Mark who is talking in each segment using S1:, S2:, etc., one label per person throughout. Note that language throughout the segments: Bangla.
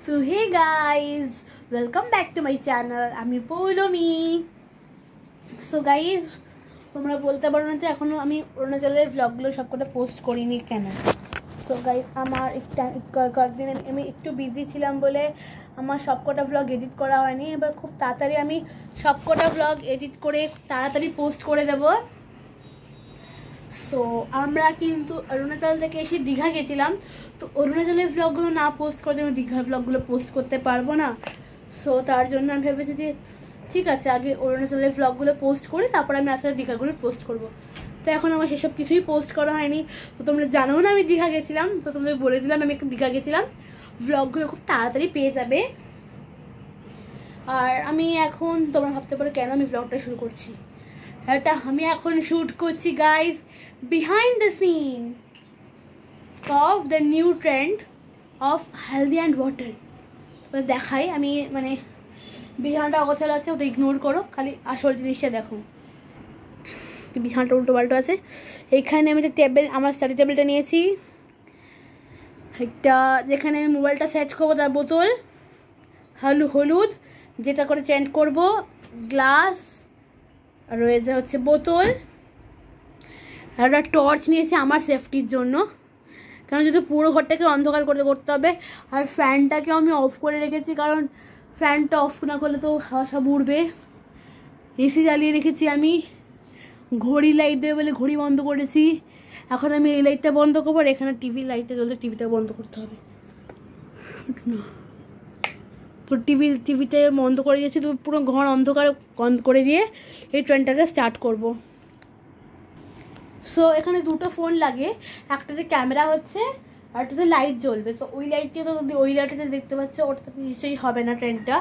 S1: So hey guys, welcome back to my channel. আমি পৌলমি। So guys, তোমরা বলতে পারো না যে এখনো আমি অরুণাচলের ব্লগগুলো সবকটা পোস্ট করিনি কেন। So guys, আমার কয়েকদিন আমি একটু বিজি ছিলাম বলে আমার সবকটা ব্লগ এডিট করা হয়নি। এবার খুব তাড়াতাড়ি আমি সবকটা ব্লগ এডিট করে তাড়াতাড়ি পোস্ট করে দেব। সো আমরা কিন্তু অরুণাচল থেকে এসে দীঘা গেছিলাম, তো অরুণাচলের ব্লগগুলো না পোস্ট করে আমি দীঘার ব্লগগুলো পোস্ট করতে পারবো না। সো তার জন্য আমি ভেবেছি যে ঠিক আছে, আগে অরুণাচলের ব্লগগুলো পোস্ট করি, তারপর আমি আসলে দীঘাগুলো পোস্ট করব। তো এখন আমার সেসব কিছুই পোস্ট করা হয়নি। তো তোমরা জানো না আমি দীঘা গেছিলাম, তো তোমাদের বলে দিলাম আমি একটু দীঘা গেছিলাম। ব্লগগুলো খুব তাড়াতাড়ি পেয়ে যাবে। আর আমি এখন তোমরা ভাবতে পারো কেন আমি ব্লগটা শুরু করছি। এটা আমি এখন শ্যুট করছি guys behind the scene of the new trend of healthy and water। তো দেখাই আমি, মানে বিছানাটা অগোছালো আছে, ওটা ইগনোর করো, খালি আসল জিনিসটা দেখো। বিছানাটা উল্টো পাল্টো আছে। এইখানে আমি একটা টেবিল, আমার স্টাডি টেবিলটা নিয়েছি, একটা যেখানে আমি মোবাইলটা সেট করবো, তার বোতল হলুদ যেটা করে ট্রেন্ড করব, গ্লাস রয়েছে হচ্ছে বোতল, আর একটা টর্চ নিয়েছি আমার সেফটির জন্য, কারণ যদি পুরো ঘরটাকে অন্ধকার করতে হবে। আর ফ্যানটাকেও আমি অফ করে রেখেছি, কারণ ফ্যানটা অফ না করলে তো হাওয়া সব উড়বে। এসি জ্বালিয়ে রেখেছি আমি, ঘড়ি লাইট দেবে বলে ঘড়ি বন্ধ করেছি। এখন আমি এই লাইটটা বন্ধ করবো, আর এখানে টিভির লাইটটা জ্বলতে টিভিটা বন্ধ করতে হবে। তো টিভিটা বন্ধ করে দিয়েছি, তো পুরো ঘর অন্ধকার বন্ধ করে দিয়ে এই ট্রেনটাকে স্টার্ট করব। সো এখানে দুটো ফোন লাগে, একটাতে ক্যামেরা হচ্ছে আর একটাতে লাইট জ্বলবে। তো ওই লাইটটা তো ওই লাইটটা দেখতে পাচ্ছ, ওটা তো নিশ্চয়ই হবে না, ট্রেনটা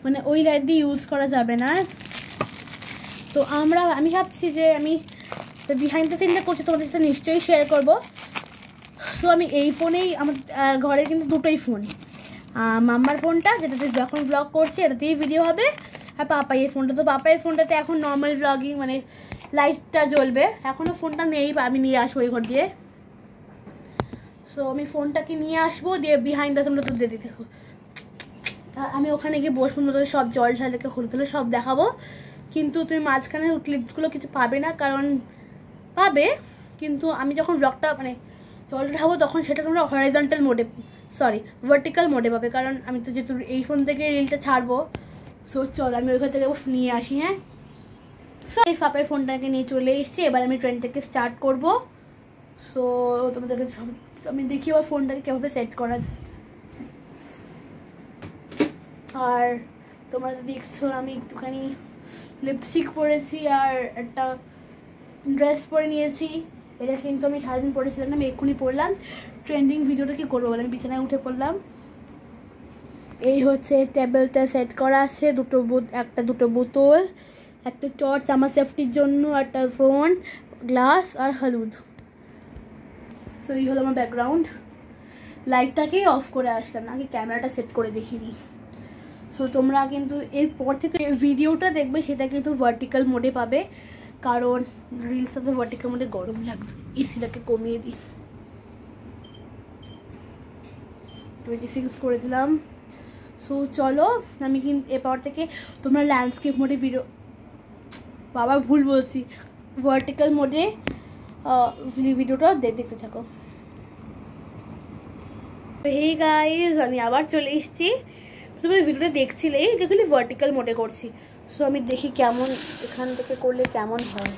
S1: মানে ওই লাইট দিয়ে ইউজ করা যাবে না। তো আমি ভাবছি যে আমি বিহাইন্ড দ্য সিনটা করছি, তোমাদের সাথে নিশ্চয়ই শেয়ার করবো। সো আমি এই ফোনেই, আমার ঘরে কিন্তু দুটোই ফোন, মাম্মার ফোনটা যেটাতে যখন ব্লগ করছি এটাতেই ভিডিও হবে, আর পাপাইয়ের ফোনটা। তো পাপাইয়ের ফোনটাতে এখন নর্মাল ব্লগিং, মানে লাইটটা জ্বলবে। এখনও ফোনটা নেই, আমি নিয়ে আসবো ওই ঘর দিয়ে। সো আমি ফোনটাকে নিয়ে আসবো, দিয়ে বিহাইন্ড দ্য সিনটা তো দিয়ে দিতে। আর আমি ওখানে গিয়ে বসবো, তোদের সব জল ঢাল থেকে হলুদ হলে সব দেখাবো, কিন্তু তুমি মাঝখানে ক্লিপসগুলো কিছু পাবে না, কারণ পাবে কিন্তু আমি যখন ব্লগটা মানে জল ঢালবো তখন সেটা তোমরা হরাইজন্টাল মোডে, ভার্টিক্যাল মোডে পাবে, কারণ আমি তো যেহেতু এই ফোন থেকে রিলটা ছাড়বো। সো চল আমি ওইখান থেকে নিয়ে আসি। হ্যাঁ, এই পাপের ফোনটাকে নিয়ে চলে এসেছি, এবার আমি ট্রেনটাকে স্টার্ট করব। সো তোমাদেরকে আমি দেখি আবার ফোনটাকে কীভাবে সেট করা যায়। আর তোমরা তো দেখছো আমি একটুখানি লিপস্টিক পরেছি আর একটা ড্রেস পরে নিয়েছি। এটা কিন্তু আমি সারাদিন পরেছিলাম না, আমি এক্ষুনি পরলাম। ট্রেন্ডিং ভিডিওটা কি করবো বলে আমি বিছানায় উঠে পড়লাম। এই হচ্ছে টেবিলটা সেট করা আছে, দুটো বোতল, একটা টর্চ আমার সেফটির জন্য, একটা ফোন, গ্লাস আর হলুদ। সো এই হলো আমার ব্যাকগ্রাউন্ড। লাইটটাকেই অফ করে আসলাম, আগে ক্যামেরাটা সেট করে দেখিনি। সো তোমরা কিন্তু এরপর থেকে ভিডিওটা দেখবে সেটা কিন্তু ভার্টিক্যাল মোডে পাবে, কারণ রিলসটাতে ভার্টিক্যাল মোডে গরম লাগছে। এসিটাকে কমিয়ে দিই, 26 করে দিলাম। সো চলো আমি কিন্তু এরপর থেকে তোমরা ল্যান্ডস্কেপ মোডে বাবা ভুল বলছি, ভার্টিক্যাল মোডে ভিডিওটা দেখতে থাকো। এই গাইজ আমি আবার চলে এসেছি। তুমি ভিডিওটা দেখছিলেই যেগুলি ভার্টিক্যাল মোডে করছি। সো আমি দেখি কেমন এখান থেকে করলে কেমন হয়।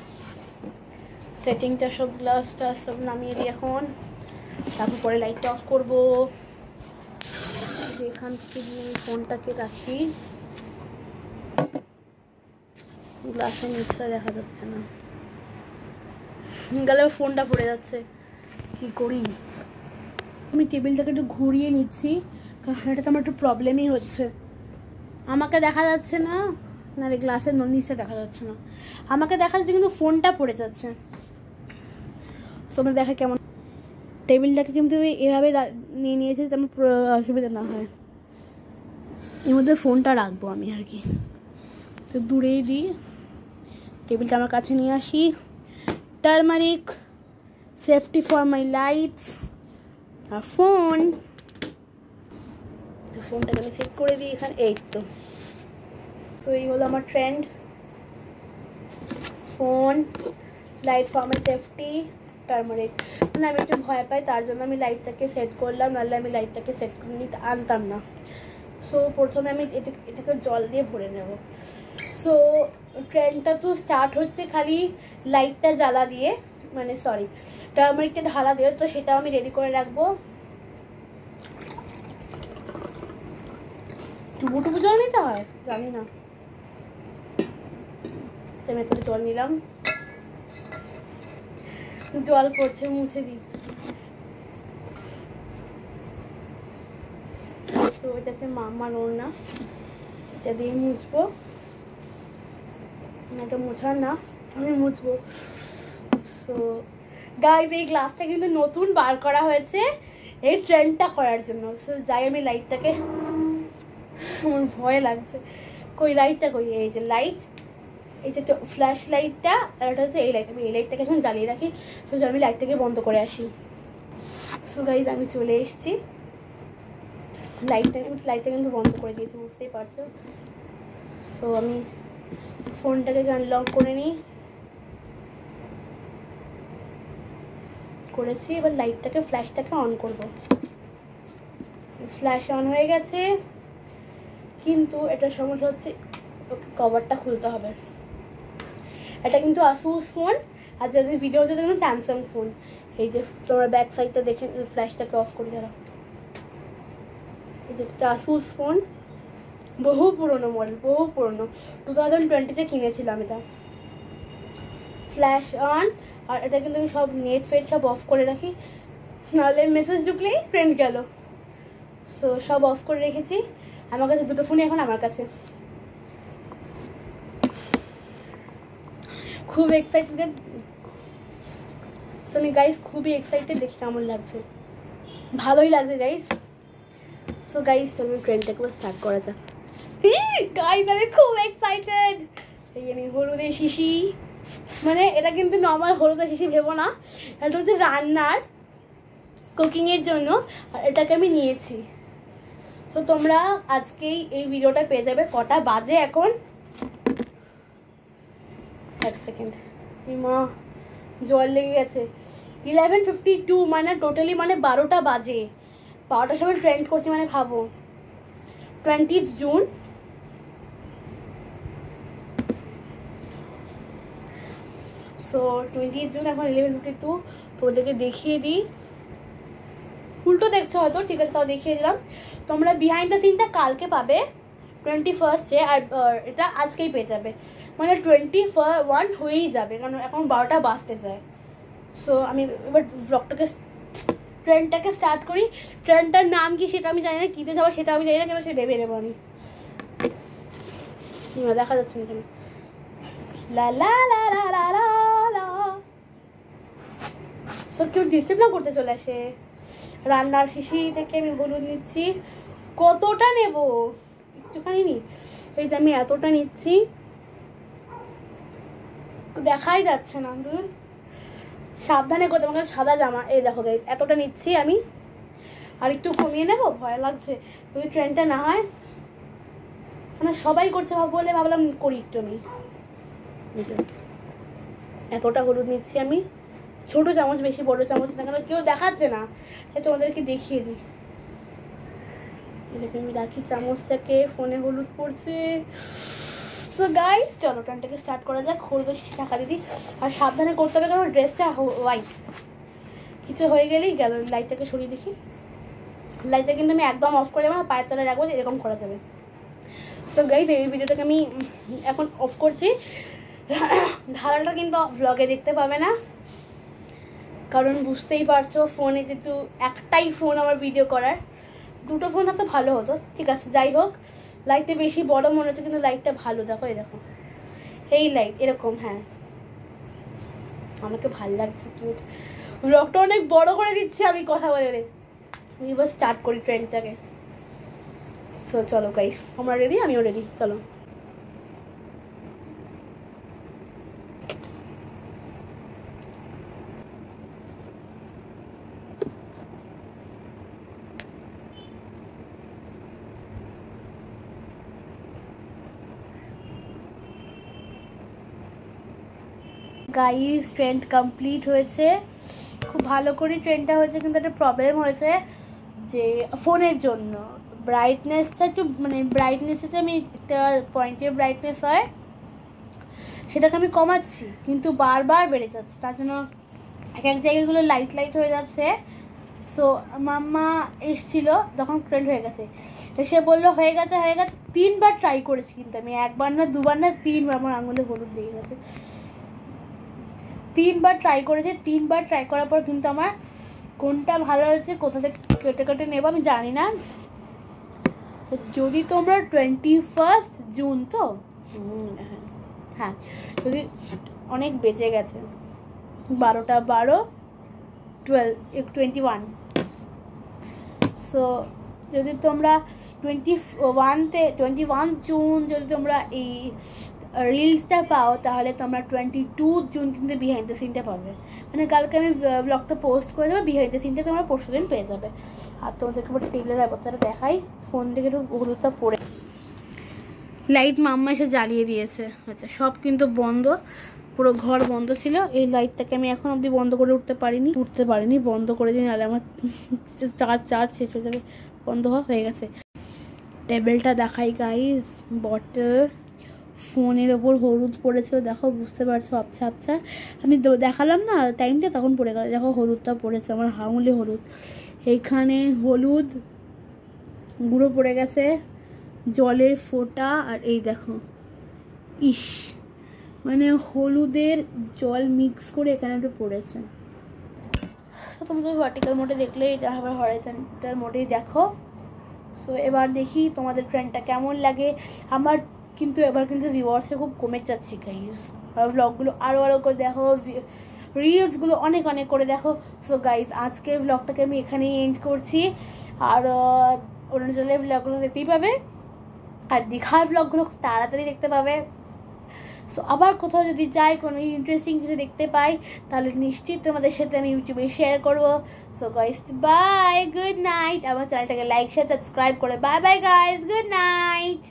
S1: সেটিংটা সব গ্লাসটা সব নামিয়ে দিই এখন, তারপর পরে লাইটটা অফ করবো। এখান থেকে দিয়ে আমি ফোনটাকে রাখি, গ্লাসের নিচটা দেখা যাচ্ছে না, গেলে ফোনটা পড়ে যাচ্ছে, কি করি। আমি টেবিলটাকে একটু ঘুরিয়ে নিচ্ছি, কারণ এটা তো আমার একটু প্রবলেমই হচ্ছে। আমাকে দেখা যাচ্ছে না, না রে গ্লাসের নিচটা দেখা যাচ্ছে না, আমাকে দেখা যাচ্ছে কিন্তু ফোনটা পড়ে যাচ্ছে। তোমরা দেখা কেমন, টেবিলটাকে কিন্তু এভাবে নিয়ে নিয়েছি তেমন অসুবিধা না হয়। এর মধ্যে ফোনটা রাখবো আমি আর কি, তো দূরেই দিই। টেবিলটা আমার কাছে নিয়ে আসি, turmeric, safety for my lights আর ফোন। তো ফোনটাকে আমি সেট করে দিই এখানে, এই তো। তো এই হলো আমার ট্রেন্ড ফোন, লাইট ফর্মে সেফটি, টার্মারিক। মানে আমি একটু ভয় পাই, তার জন্য আমি লাইটটাকে সেট করলাম, নাহলে আমি লাইটটাকে সেট করে নিতে আনতাম না। সো প্রথমে আমি এটাকে জল দিয়ে ভরে নেব। সো ট্রেনটা তো স্টার্ট হচ্ছে খালি লাইটটা জ্বালা দিয়ে, মানে সরি টার্মারিকটা ঢালা দিয়ে, তো সেটাও আমি রেডি করে রাখবো। টুবু জল নিতে হয় জানি না, আমি এত জল নিলাম, জল পড়ছে, মুছে দিই। তো এটা হচ্ছে মামার ওড়না, এটা দিয়ে মুছবো, এটা মোছার না, আমি মুছবো। সো গাইস এই গ্লাসটা কিন্তু নতুন বার করা হয়েছে এই ট্রেন্ডটা করার জন্য। সো যাই আমি লাইটটাকে, আমার ভয় লাগছে, কই লাইটটা কই, এই যে লাইট, এইটা তো ফ্ল্যাশ লাইটটা, আর এটা হচ্ছে এই লাইট। আমি এই লাইটটাকে এখন জ্বালিয়ে রাখি। সো আমি লাইটটাকে বন্ধ করে আসি। সো গাইস আমি চলে এসেছি, লাইটটা কিন্তু বন্ধ করে দিয়েছি, বুঝতেই পারছো। সো আমি ফোনটাকে আনলক করে নিই, করেছি। এবার লাইটটাকে ফ্ল্যাশটাকে অন করব। ফ্ল্যাশ অন হয়ে গেছে, কিন্তু এটা সমস্যা হচ্ছে কভারটা খুলতে হবে। এটা কিন্তু আসুস ফোন, আর যদি ভিডিও হচ্ছে দেখুন স্যামসাং ফোন। এই যে তোমরা ব্যাক সাইডটা দেখে ফ্ল্যাশটাকে অফ করে দাও। এই যে এটা আসুস ফোন, বহু পুরনো মডেল, বহু পুরনো, 2020-তে কিনেছিলাম এটা। ফ্ল্যাশ অন, আর এটা কিন্তু আমি সব নেট ফেট সব অফ করে রাখি, নাহলে মেসেজ ঢুকলেই ফ্রেন্ড গেল। সো সব অফ করে রেখেছি। আমার কাছে দুটো ফোনই এখন আমার কাছে, খুব এক্সাইটেড। সো আমি গাইস খুবই এক্সাইটেড, দেখি কেমন লাগছে, ভালোই লাগছে গাইস। সো গাইস চলো ট্রেনটাকে স্টার্ট করা যাক। গাইস আমি খুব এক্সাইটেড। এই আমি হলুদের শিশি, মানে এটা কিন্তু নর্মাল হলুদের শিশি ভেবো না, এটা হচ্ছে রান্নার কুকিংয়ের জন্য, আর এটাকে আমি নিয়েছি। তো তোমরা আজকেই এই ভিডিওটা পেয়ে যাবে। কটা বাজে এখন, এক সেকেন্ড, মা জল লেগে গেছে, 11:52, মানে টোটালি মানে 12টা বাজে। 12টার সময় ট্রেন্ড করছি, মানে ভাবো 20 জুন। সো 20 জুন, এখন 11:52। তোমাদেরকে দেখিয়ে দিই, উল্টো দেখছো হয়তো, ঠিক আছে তাও দেখিয়ে দিলাম। তোমরা বিহাইন্ড দ্য সিনটা কালকে পাবে 21-এ, আর এটা আজকেই পেয়ে যাবে, মানে 21 হয়েই যাবে, কারণ এখন 12টা বাজতে যায়। সো আমি এবার ব্লগটাকে ট্রেনটাকে স্টার্ট করি। ট্রেনটার নাম কি সেটা আমি জানি না, কিতে যাবো সেটা আমি জানি না, কিন্তু সে ভেবে নেবো আমি। দেখা যাচ্ছে না কেন, লা লা লা লা লা লা লা। সো কেউ ডিস্টার্ব না করতে চলে আসে। রান্নার শিশি থেকে আমি হলুদ নিচ্ছি, কতটা নেব একটুখানি নি, এই যে আমি এতটা নিচ্ছি, দেখাই যাচ্ছে না, দূর সাবধানে করতে, আমাকে সাদা জামা, এই দেখো গাইস এতটা নিচ্ছি আমি, আর একটু কমিয়ে নেবো, ভয় লাগছে যদি ট্রেনটা না হয়। মানে সবাই করছে বলে ভাবলাম করি একটু আমি। এতটা হলুদ নিচ্ছি আমি, ছোট চামচ, বেশি বড় চামচ না, কারণ কেউ দেখাচ্ছে না, তাই তোমাদেরকে দেখিয়ে দিই। এটাকে আমি রাখি চামচটাকে, ফোনে হলুদ পড়ছে। সো গাইস চলো ট্রেনটাকে স্টার্ট করা যাক। হলুদের শিশি ঢাকা দিদি, আর সাবধানে করতে হবে কারণ ড্রেসটা হোয়াইট, কিছু হয়ে গেলেই গেল। লাইটটাকে সরিয়ে দেখি, লাইটটা কিন্তু আমি একদম অফ করে যাবো, আমার পায়ের তলায় রাখবো, এরকম করা যাবে। সো গাইস এই ভিডিওটাকে আমি এখন অফ করছি। ঢালাটা কিন্তু ব্লগে দেখতে পাবে না, কারণ বুঝতেই পারছো ফোনে যেহেতু একটাই ফোন আমার ভিডিও করার, দুটো ফোন থাকতে ভালো হতো, ঠিক আছে যাই হোক। লাইটটা বেশি বড় মনে হচ্ছে, কিন্তু লাইটটা ভালো, দেখো এই দেখো এই লাইট এরকম, হ্যাঁ আমাকে ভালো লাগছে, কিউট। ব্লগটা অনেক বড় করে দিচ্ছি আমি কথা বলে। এবার স্টার্ট করি ট্রেনটাকে। সো চলো গাইস, তোমরা রেডি, আমিও রেডি, চলো। গাইস ট্রেন্ড কমপ্লিট হয়েছে, খুব ভালো করে ট্রেন্ডটা হয়েছে, কিন্তু একটা প্রবলেম হয়েছে যে ফোনের জন্য ব্রাইটনেসটা একটু মানে ব্রাইটনেসে আমি একটা পয়েন্টের ব্রাইটনেস হয় সেটাকে আমি কমাচ্ছি কিন্তু বারবার বেড়ে যাচ্ছে, তার জন্য এক এক জায়গাগুলো লাইট লাইট হয়ে যাচ্ছে। সো মাম্মা এসছিল তখন ট্রেন্ড হয়ে গেছে, এসে বললো হয়ে গেছে 3বার ট্রাই করেছি, কিন্তু আমি 1বার না 2বার না 3বার আমার আঙুলে হলুদ লেগে গেছে। 3বার ট্রাই করেছি, 3বার ট্রাই করার পর কিন্তু আমার কোনটা ভালো হয়েছে কোথা থেকে কেটে কেটে নেবো আমি জানি না। তো যদি তোমরা 21 জুন তো হ্যাঁ যদি অনেক বেঁচে গেছে 12টা 12 12 21, সো যদি তোমরা 21 জুন যদি তোমরা এই রিলসটা পাও তাহলে তোমরা 22 জুন কিন্তু বিহাইন্ড দ্য সিনটা পাবে, মানে কালকে আমি ব্লগটা পোস্ট করে দেবো, বিহাইন্ড দ্য সিনটা তোমরা পরশু দিন পেয়ে যাবে। আর তোমাদেরকে একটা টেবিলের অবস্থাটা দেখাই, ফোন থেকে একটু হলুদটা পড়ে লাইট মাম্মা এসে জ্বালিয়ে দিয়েছে। আচ্ছা সব কিন্তু বন্ধ, পুরো ঘর বন্ধ ছিল, এই লাইটটাকে আমি এখন অবধি বন্ধ করে উঠতে পারিনি, বন্ধ করে দিই নাহলে আমার চার্জ শেষ হয়ে যাবে। বন্ধ হয়ে গেছে। টেবিলটা দেখাই গাইস, বটল ফোনের ওপর হলুদ পড়েছে দেখো, বুঝতে পারছো আবছা আবছা, আমি দেখালাম না টাইমটা তখন পড়ে গেল, দেখো হলুদটা পড়েছে আমার আঙুলে হলুদ, এইখানে হলুদ গুঁড়ো পড়ে গেছে, জলের ফোঁটা, আর এই দেখো ইস মানে হলুদের জল মিক্স করে এখানে একটু পড়েছে। তো তুমি যদি ভার্টিক্যাল মোডে দেখলে এটা আবার হরাইজন্টাল মোডেই দেখো। সো এবার দেখি তোমাদের ট্রেন্ডটা কেমন লাগে। আমার কিন্তু এবার কিন্তু ভিউয়ার্সে খুব কমে যাচ্ছে গাইস, আর ব্লগগুলো আরও করে দেখো, রিলসগুলো অনেক করে দেখো। সো গাইস আজকের ব্লগটাকে আমি এখানেই এন্ড করছি, আর অরুণাচলের ব্লগগুলো দেখতেই পাবে, আর দীঘার ব্লগগুলো খুব তাড়াতাড়ি দেখতে পাবে। সো আবার কোথাও যদি যাই কোনো ইন্টারেস্টিং কিছু দেখতে পাই তাহলে নিশ্চিত তোমাদের সাথে আমি ইউটিউবে শেয়ার করবো। So guys bye, good night. আমার চ্যানেলটাকে লাইক শেয়ার সাবস্ক্রাইব করে bye bye guys, good night.